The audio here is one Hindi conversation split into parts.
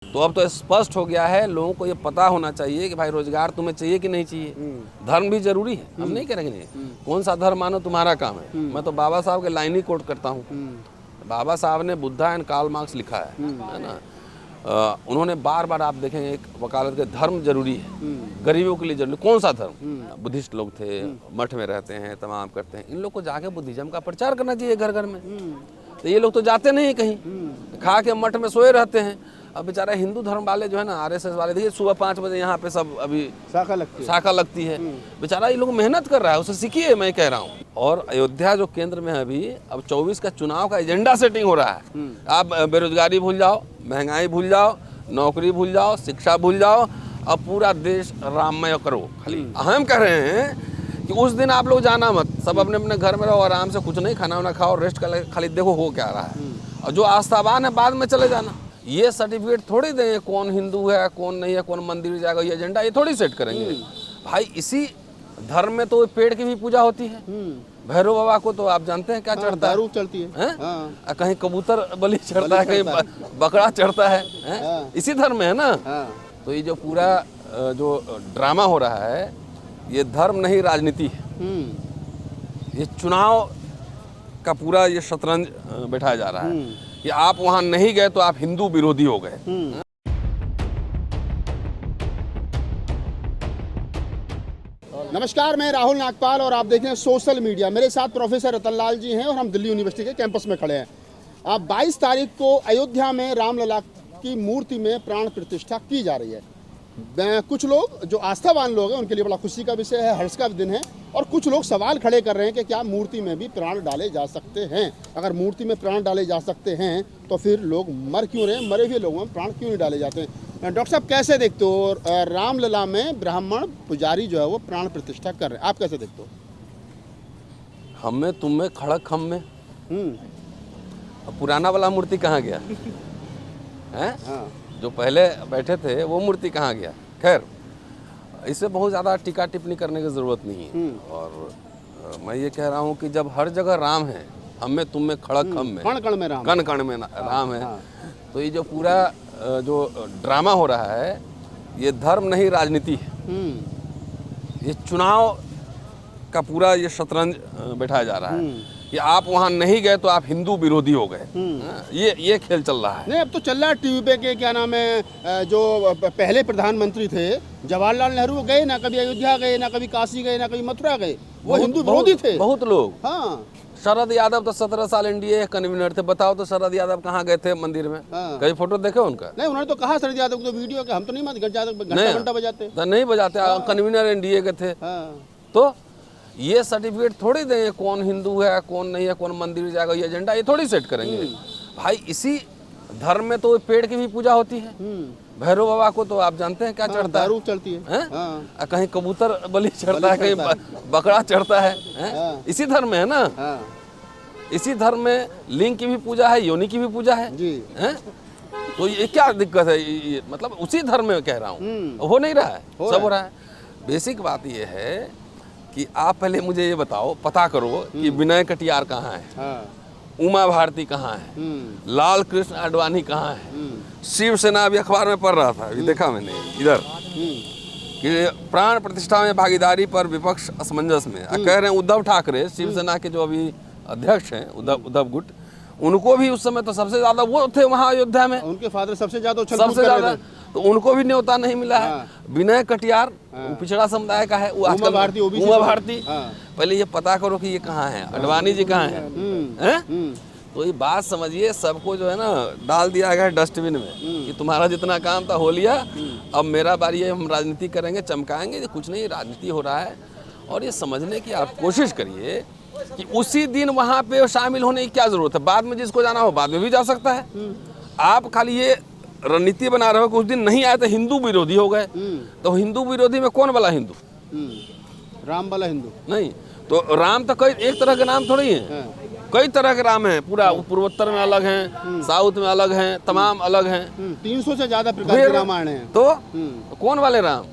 तो अब तो स्पष्ट हो गया है, लोगों को ये पता होना चाहिए कि भाई रोजगार तुम्हें चाहिए कि नहीं चाहिए। धर्म भी जरूरी है, हम नहीं कह रहे कि नहीं। कौन सा धर्म मानो तुम्हारा काम है। मैं तो बाबा साहब के लाइन ही कोट करता हूँ। बाबा साहब ने बुद्धा एंड कार्ल मार्क्स लिखा है ना। उन्होंने बार बार आप देखेंगे एक वकालत के धर्म जरूरी है, गरीबों के लिए जरूरी। कौन सा धर्म? बुद्धिस्ट लोग थे, मठ में रहते हैं, तमाम करते हैं। इन लोग को जाके बुद्धिज्म का प्रचार करना चाहिए घर घर में। तो ये लोग तो जाते नहीं कहीं, खा के मठ में सोए रहते हैं। अब बेचारा हिंदू धर्म वाले जो है ना, आरएसएस वाले, देखिए सुबह 5 बजे यहाँ पे सब अभी शाखा लगती है। बेचारा ये लोग मेहनत कर रहा है, उसे सीखिए, मैं कह रहा हूँ। और अयोध्या जो केंद्र में है अभी, अब 24 का चुनाव का एजेंडा सेटिंग हो रहा है। आप बेरोजगारी भूल जाओ, महंगाई भूल जाओ, नौकरी भूल जाओ, शिक्षा भूल जाओ, अब पूरा देश राममय करो। खाली हम कह रहे हैं कि उस दिन आप लोग जाना मत, सब अपने अपने घर में रहो, आराम से कुछ नहीं, खाना वाना खाओ, रेस्ट कर, खाली देखो हो क्या रहा है। और जो आस्थावान है बाद में चले जाना। ये सर्टिफिकेट थोड़ी देंगे कौन हिंदू है कौन नहीं है, कौन मंदिर जाएगा, ये एजेंडा ये थोड़ी सेट करेंगे भाई। इसी धर्म में तो पेड़ की भी पूजा होती है। भैरव बाबा को तो आप जानते हैं क्या चढ़ता है, चलती है? कहीं कबूतर बलि चढ़ता है, कहीं बकरा चढ़ता है, इसी धर्म में है ना। तो ये जो पूरा जो ड्रामा हो रहा है, ये धर्म नहीं राजनीति है। ये चुनाव का पूरा ये शतरंज बैठाया जा रहा है कि आप वहां नहीं गए तो आप हिंदू विरोधी हो गए। नमस्कार, मैं राहुल नागपाल और आप देख रहे हैं सोशल मीडिया। मेरे साथ प्रोफेसर रतन लाल जी हैं और हम दिल्ली यूनिवर्सिटी के कैंपस में खड़े हैं। अब 22 तारीख को अयोध्या में रामलला की मूर्ति में प्राण प्रतिष्ठा की जा रही है। कुछ लोग जो आस्थावान लोग हैं उनके लिए बड़ा खुशी का विषय है, हर्ष का दिन है। और कुछ लोग सवाल खड़े कर रहे हैं कि क्या मूर्ति में भी प्राण डाले जा सकते हैं? अगर मूर्ति में प्राण डाले जा सकते हैं तो फिर लोग मर क्यों रहे हैं? मरे हुए लोगों में प्राण क्यों नहीं डाले जाते हैं? डॉक्टर साहब कैसे देखते हो रामलला में ब्राह्मण पुजारी जो है वो प्राण प्रतिष्ठा कर रहे हैं, आप कैसे देखते हो? हम में तुम में खड़क हम में। पुराना वाला मूर्ति कहाँ गया है? जो पहले बैठे थे वो मूर्ति कहाँ गया? खैर, इससे बहुत ज़्यादा टीका टिप्पणी करने की ज़रूरत नहीं है। और मैं ये कह रहा हूँ कि जब हर जगह राम है, हम में तुम में खड़क हम में, कण कण में राम, कण कण में राम है। तो ये जो पूरा जो ड्रामा हो रहा है, ये धर्म नहीं राजनीति है। ये चुनाव का पूरा ये शतरंज बैठाया जा रहा है कि आप वहां नहीं गए तो आप हिंदू विरोधी हो गए। ये खेल चल रहा है। नहीं, अब तो चल रहा है टीवी पे के क्या नाम है, जो पहले प्रधानमंत्री थे जवाहरलाल नेहरू, गए ना कभी अयोध्या गए, ना कभी काशी गए, ना कभी मथुरा गए, वो हिंदू विरोधी थे बहुत लोग। हाँ, शरद यादव तो 17 साल एनडीए कन्वीनर थे। बताओ तो शरद यादव कहाँ गए थे मंदिर में? कई फोटो देखे उनका? नहीं, उन्होंने तो कहा शरद यादव को, तो वीडियो के हम तो नहीं घंटा बजाते, नहीं बजाते, कन्वीनर एनडीए के थे। तो ये सर्टिफिकेट थोड़ी देंगे कौन हिंदू है कौन नहीं है, कौन मंदिर जाएगा, ये एजेंडा ये थोड़ी सेट करेंगे भाई। इसी धर्म में तो पेड़ की भी पूजा होती है। भैरव बाबा को तो आप जानते हैं क्या चढ़ता है, चलती है? कहीं कबूतर बलि चढ़ता है, कहीं बकरा चढ़ता है, इसी धर्म में है ना। इसी धर्म में लिंग की भी पूजा है, योनि की भी पूजा है। तो ये क्या दिक्कत है? ये मतलब उसी धर्म में कह रहा हूँ, हो नहीं रहा है, सब हो रहा है। बेसिक बात ये है कि आप पहले मुझे ये बताओ, पता करो कि विनय कटियार कहाँ है, उमा भारती कहाँ है, लाल कृष्ण आडवाणी कहाँ है। शिवसेना अभी अखबार में पढ़ रहा था, अभी देखा मैंने इधर कि प्राण प्रतिष्ठा में भागीदारी पर विपक्ष असमंजस में। कह रहे हैं उद्धव ठाकरे, शिवसेना के जो अभी अध्यक्ष हैं उद्धव गुट, उनको भी उस समय तो सबसे ज्यादा वो थे वहाँ अयोध्या में, उनके फादर सबसे ज्यादा, तो उनको भी न्योता नहीं मिला है। विनय कटियार पिछड़ा समुदाय का है, वो उमा भारती। पहले ये पता करो कि ये कहाँ है, आडवाणी जी कहाँ है? तो ये बात समझिए, सबको जो है ना डाल दिया गया है डस्टबिन में कि तुम्हारा जितना काम था हो लिया, अब मेरा बारी है, हम राजनीति करेंगे, चमकाएंगे। कुछ नहीं, राजनीति हो रहा है। और ये समझने की आप कोशिश करिए कि उसी दिन वहाँ पे शामिल होने की क्या जरूरत है। बाद में जिसको जाना हो बाद में भी जा सकता है। आप खाली ये रणनीति बना रहे हो कि उस दिन नहीं आए तो हिंदू विरोधी हो गए। तो हिंदू विरोधी में कौन वाला हिंदू? राम वाला हिंदू नहीं। तो राम तो कई एक तरह के नाम थोड़ी है, कई तरह के राम हैं। पूरा पूर्वोत्तर में अलग हैं, साउथ में अलग हैं, तमाम अलग हैं। 300 से ज्यादा प्रकार के रामायण हैं। तो कौन वाले राम?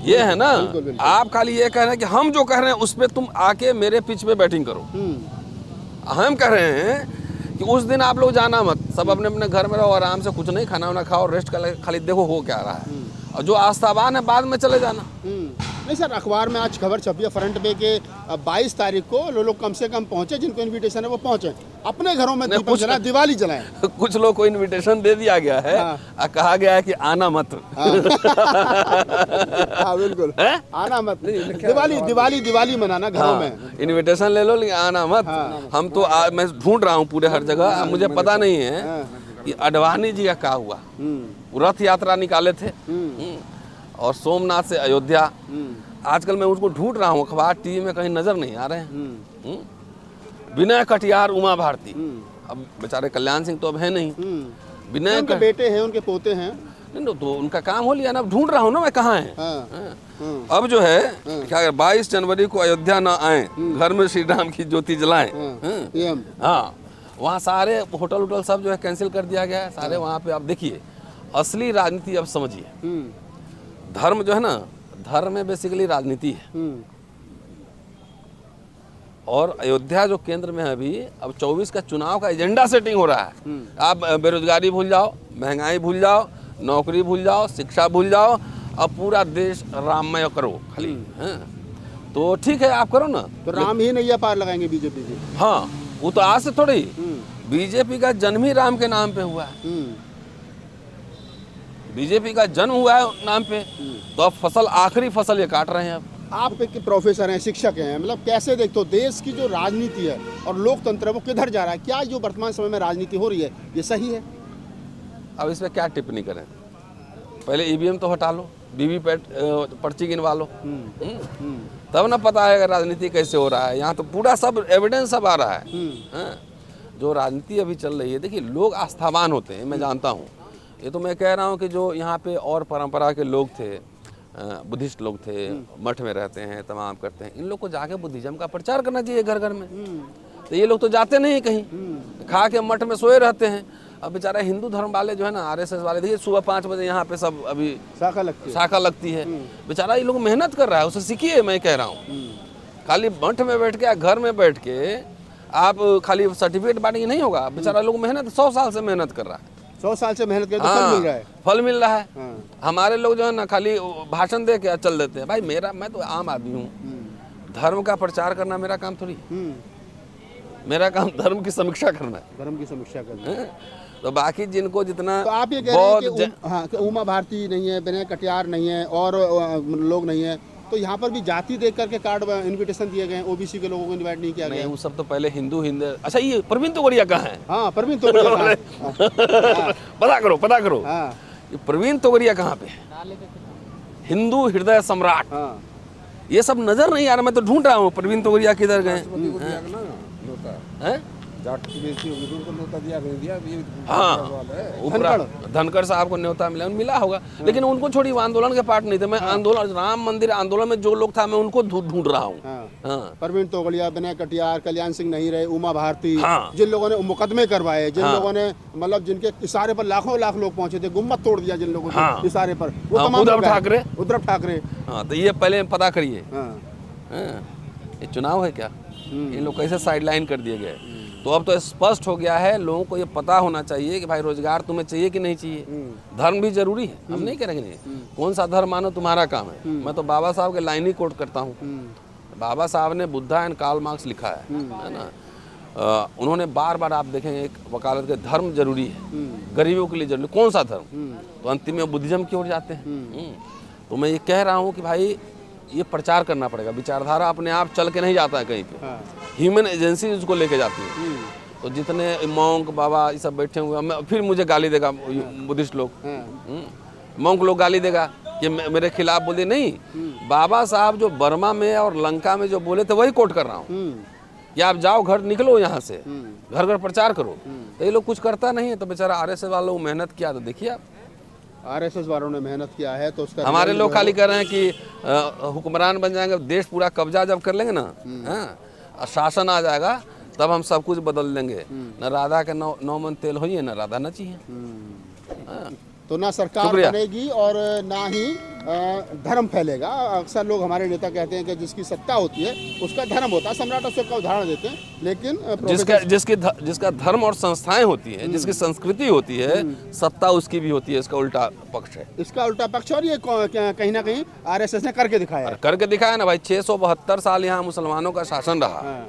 ये है ना। आप खाली ये कह रहे हैं कि हम जो कह रहे हैं उस पर तुम आके मेरे पिच पे बैटिंग करो। हम कह रहे हैं कि उस दिन आप लोग जाना मत, सब अपने अपने घर में रहो, आराम से कुछ नहीं खाना वाना खाओ, रेस्ट कर, खाली देखो हो क्या रहा है, और जो आस्थावान है बाद में चले जाना। नहीं सर, अखबार में आज खबर छपी है फ्रंट पे के 22 तारीख को लोग कम से कम पहुंचे, जिनको इनविटेशन है वो पहुंचे, अपने घरों में दीपक जलाएं, दिवाली जलाएं। कुछ लोग को इनविटेशन दे दिया गया है, हाँ। कहा गया है कि आना मत। हाँ बिल्कुल, आना मत, दिवाली मनाना घरों में। इनविटेशन ले लो लेकिन आना मत। हम तो मैं ढूंढ रहा हूँ पूरे हर जगह, मुझे पता नहीं है कि अडवाणी जी का क्या हुआ। रथ यात्रा निकाले थे और सोमनाथ से अयोध्या, आजकल मैं उसको ढूंढ रहा हूँ, अखबार टीवी में कहीं नजर नहीं आ रहे हैं। विनय कटियार, उमा भारती, अब बेचारे कल्याण सिंह तो अब है नहीं, विनय उनके बेटे हैं, उनके पोते हैं, नहीं तो उनका काम हो लिया ना, अब ढूंढ रहा हूँ ना मैं कहाँ है। अब जो है क्या, 22 जनवरी को अयोध्या ना आए, घर में श्री राम की ज्योति जलाएं। हाँ, वहाँ सारे होटल वोटल सब जो है कैंसिल कर दिया गया है सारे। वहाँ पे आप देखिए असली राजनीति अब समझिए। धर्म जो है ना, धर्म में बेसिकली राजनीति है। और अयोध्या जो केंद्र में है अभी, अब 24 का चुनाव का एजेंडा सेटिंग हो रहा है। आप बेरोजगारी भूल जाओ, महंगाई भूल जाओ, नौकरी भूल जाओ, शिक्षा भूल जाओ, अब पूरा देश राममय करो खाली। तो ठीक है आप करो ना, तो राम ही नैया पार लगाएंगे बीजेपी की। हाँ, वो तो आज से थोड़ी, बीजेपी का जन्म ही राम के नाम पे हुआ है। बीजेपी का जन्म हुआ है नाम पे, तो अब फसल, आखिरी फसल ये काट रहे हैं। अब आप एक प्रोफेसर हैं, शिक्षक हैं, मतलब कैसे देखते हो देश की जो राजनीति है और लोकतंत्र है वो किधर जा रहा है? क्या जो वर्तमान समय में राजनीति हो रही है ये सही है? अब इसमें क्या टिप्पणी करें, पहले ईवीएम तो हटा लो, वीवीपैट पर्ची गिनवा लो, तब ना पता है राजनीति कैसे हो रहा है। यहाँ तो पूरा सब एविडेंस सब आ रहा है। जो राजनीति अभी चल रही है, देखिए लोग आस्थावान होते हैं, मैं जानता हूँ। ये तो मैं कह रहा हूँ कि जो यहाँ पे और परंपरा के लोग थे, बुद्धिस्ट लोग थे, मठ में रहते हैं, तमाम करते हैं, इन लोग को जाके बुद्धिज्म का प्रचार करना चाहिए घर घर में। तो ये लोग तो जाते नहीं कहीं, खा के मठ में सोए रहते हैं। अब बेचारा हिंदू धर्म वाले जो है ना, आरएसएस वाले, देखिए सुबह 5 बजे यहाँ पे सब अभी शाखा लगती है। बेचारा ये लोग मेहनत कर रहा है, उसे सीखिए, मैं कह रहा हूँ। खाली मठ में बैठ के, घर में बैठ के आप खाली सर्टिफिकेट बांटेंगे नहीं होगा। बेचारा लोग मेहनत 100 साल से मेहनत कर रहा है, 100 साल से मेहनत करके फल मिल रहा है, फल मिल रहा है। हमारे लोग जो है ना खाली भाषण दे के चल देते हैं। भाई मैं तो आम आदमी हूँ, धर्म का प्रचार करना मेरा काम थोड़ी, मेरा काम धर्म की समीक्षा करना है, धर्म की समीक्षा करना है। तो बाकी जिनको जितना, तो आप ये कह रहे हैं कि उमा भारती नहीं है, विनय कटियार नहीं है, और लोग नहीं है, तो यहाँ पर भी जाति देख करके कार्ड इनविटेशन दिए गए, ओबीसी के लोगों को इनवाइट नहीं किया गया? नहीं, वो सब तो पहले हिंदू। अच्छा, ये प्रवीण तोगड़िया कहाँ है? हाँ, प्रवीण तोगड़िया पता करो ये प्रवीण तोगड़िया कहाँ पे है? हिंदू हृदय सम्राट, ये सब नजर नहीं आ रहा। मैं तो ढूंढ रहा हूँ प्रवीण तोगड़िया किधर गए। हाँ, धनखड़ साहब को न्योता मिला होगा, लेकिन उनको छोड़ी आंदोलन के पार्ट नहीं थे। मैं आंदोलन, राम मंदिर आंदोलन में जो लोग था, मैं उनको ढूंढ रहा हूँ। प्रवीण तोगड़िया, विनय कटियार, कल्याण सिंह नहीं रहे, उमा भारती, जिन लोगों ने मुकदमे करवाए, जिन लोगों ने मतलब जिनके इशारे पर लाखों लाख लोग पहुंचे थे, गुम्मत तोड़ दिया जिन लोगों के इशारे पर, वो तमाम उद्धव ठाकरे। हाँ, तो ये पहले पता करिए, ये चुनाव है क्या? इन लोग कैसे साइडलाइन कर दिए गए? तो अब तो स्पष्ट हो गया है, लोगों को ये पता होना चाहिए कि भाई रोजगार तुम्हें चाहिए कि नहीं चाहिए। धर्म भी जरूरी है, हम नहीं कह रहे नहीं, कौन सा धर्म मानो तुम्हारा काम है। मैं तो बाबा साहब के लाइन ही कोट करता हूँ। बाबा साहब ने बुद्धा एंड कार्ल मार्क्स लिखा है ना। उन्होंने बार बार आप देखेंगे एक वकालत के, धर्म जरूरी है, गरीबों के लिए जरूरी, कौन सा धर्म? तो अंतिम में बुद्धिज्म की ओर जाते हैं। तो मैं ये कह रहा हूँ कि भाई ये प्रचार करना पड़ेगा। विचारधारा अपने आप चल के नहीं जाता है कहीं पे, ह्यूमन एजेंसी उसको लेके जाती है। तो जितने मॉन्क बाबा ये सब बैठे हुए, फिर मुझे गाली देगा बुद्धिस्ट लोग, मॉन्क लोग गाली देगा कि मेरे खिलाफ बोले। नहीं, बाबा साहब जो बर्मा में और लंका में जो बोले थे वही कोट कर रहा हूँ कि आप जाओ, घर निकलो यहाँ से, घर घर प्रचार करो। तो ये लोग कुछ करता नहीं है। तो बेचारा आरएसएस वालों ने मेहनत किया, तो देखिए आप, आरएसएस वालों ने मेहनत किया है, तो उसका हमारे लोग खाली कर रहे हैं कि हुक्मरान बन जाएंगे, देश पूरा कब्जा जब कर लेंगे ना, शासन आ जाएगा, तब हम सब कुछ बदल देंगे। न राधा के 9 मन तेल होइए, न राधा नची है। तो ना सरकार बनेगी और ना ही धर्म फैलेगा। अक्सर लोग हमारे नेता कहते हैं कि जिसकी सत्ता होती है उसका धर्म होता है, सम्राट अशोक का उदाहरण देते हैं, लेकिन जिसका धर्म और संस्थाएं होती हैं, जिसकी संस्कृति होती है, सत्ता उसकी भी होती है। इसका उल्टा पक्ष है, इसका उल्टा पक्ष। और ये कहीं ना कहीं आरएसएस ने करके दिखाया है। करके दिखाया ना भाई। 672 साल यहाँ मुसलमानों का शासन रहा,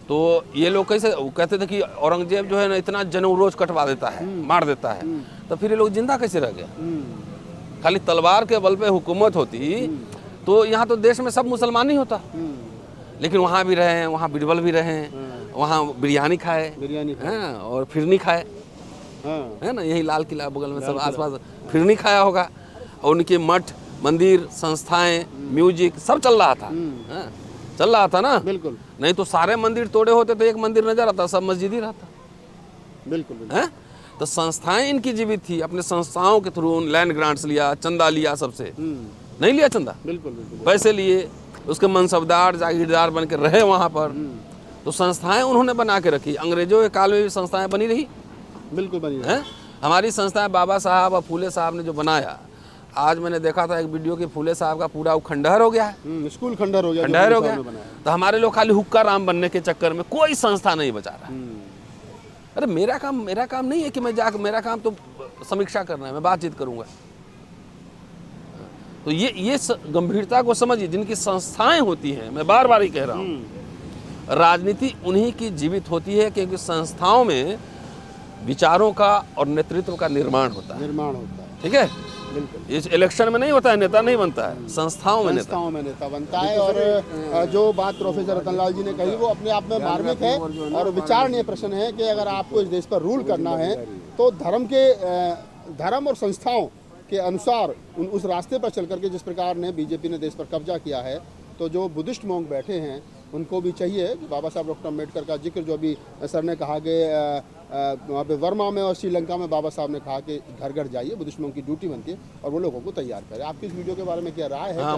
तो ये लोग कैसे कहते थे कि औरंगजेब जो है ना इतना जनेऊ रोज कटवा देता है, मार देता है, तो फिर ये लोग जिंदा कैसे रह गए? खाली तलवार के बल पे हुकूमत होती तो यहाँ तो देश में सब मुसलमान ही होता। लेकिन वहाँ भी रहे हैं, वहाँ बीरबल भी रहे हैं, वहाँ बिरयानी खाए, हाँ, और फिरनी खाए, है ना, यही लाल किला बगल में सब आसपास फिरनी खाया होगा। और उनके मठ, मंदिर, संस्थाएं, म्यूजिक सब चल रहा था, हाँ, चल रहा था ना। बिल्कुल। नहीं तो सारे मंदिर तोड़े होते तो एक मंदिर नजर आता, सब मस्जिद ही रहता। बिल्कुल। है तो संस्थाएं इनकी जीवित थी, अपने संस्थाओं के थ्रू लैंड ग्रांट्स लिया, चंदा लिया, सबसे नहीं लिया चंदा, बिल्कुल पैसे लिए, उसके मनसबदार जागीरदार बन के रहे वहाँ पर। तो संस्थाएं उन्होंने बना के रखी। अंग्रेजों के काल में भी संस्थाएं बनी रही, बिल्कुल बनी है। हमारी संस्थाएं बाबा साहब और फूले साहब ने जो बनाया, आज मैंने देखा था एक वीडियो कि फूले साहब का पूरा खंडहर हो गया है, स्कूल खंडहर हो गया, खंडहर हो गया। तो हमारे लोग खाली हुक्का राम बनने के चक्कर में कोई संस्था नहीं बचा रहा। अरे मेरा काम नहीं है कि मैं जाकर, मेरा काम तो समीक्षा करना है, मैं बातचीत करूंगा। तो ये गंभीरता को समझिए। जिनकी संस्थाएं होती हैं, मैं बार बार ही कह रहा हूँ, राजनीति उन्हीं की जीवित होती है, क्योंकि संस्थाओं में विचारों का और नेतृत्व का निर्माण होता है। ठीक है, बिल्कुल। इस इलेक्शन में नहीं होता है, नेता नहीं बनता है, संस्थाओं में नेता बनता है। और जो बात प्रोफेसर रतनलाल जी ने कही वो अपने आप में मार्मिक है और विचारणीय प्रश्न है कि अगर आपको इस देश पर रूल करना है तो धर्म और संस्थाओं के अनुसार उस रास्ते पर चल करके, जिस प्रकार ने बीजेपी ने देश पर कब्जा किया है, तो जो बुद्धिस्ट मोंग बैठे हैं उनको भी चाहिए कि बाबा साहब डॉक्टर अम्बेडकर का जिक्र जो अभी सर ने कहा कि वहाँ पे वर्मा में और श्रीलंका में बाबा साहब ने कहा कि घर घर जाइए, बुद्धिस्ट मोंग की ड्यूटी बनती है और वो लोगों को तैयार करें। आपकी इस वीडियो के बारे में क्या राय है?